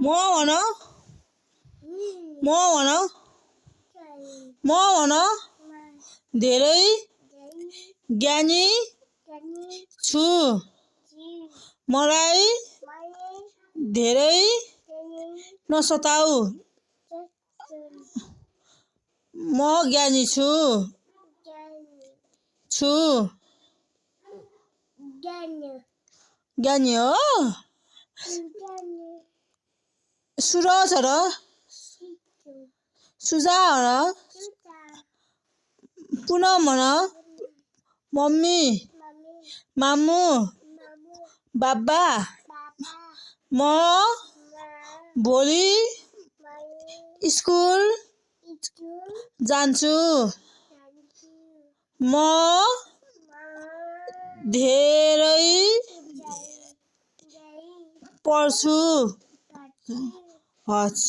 म भन म भन म भन धेरै ज्ञानी छु मलाई धेरै नसताऊ म ज्ञानी छु ज्ञानी हो सुरज र सुजा र पुनः भन मम्मी मामु बाबा म भोलि स्कुल जान्छु म धेरै पढ्छु हस्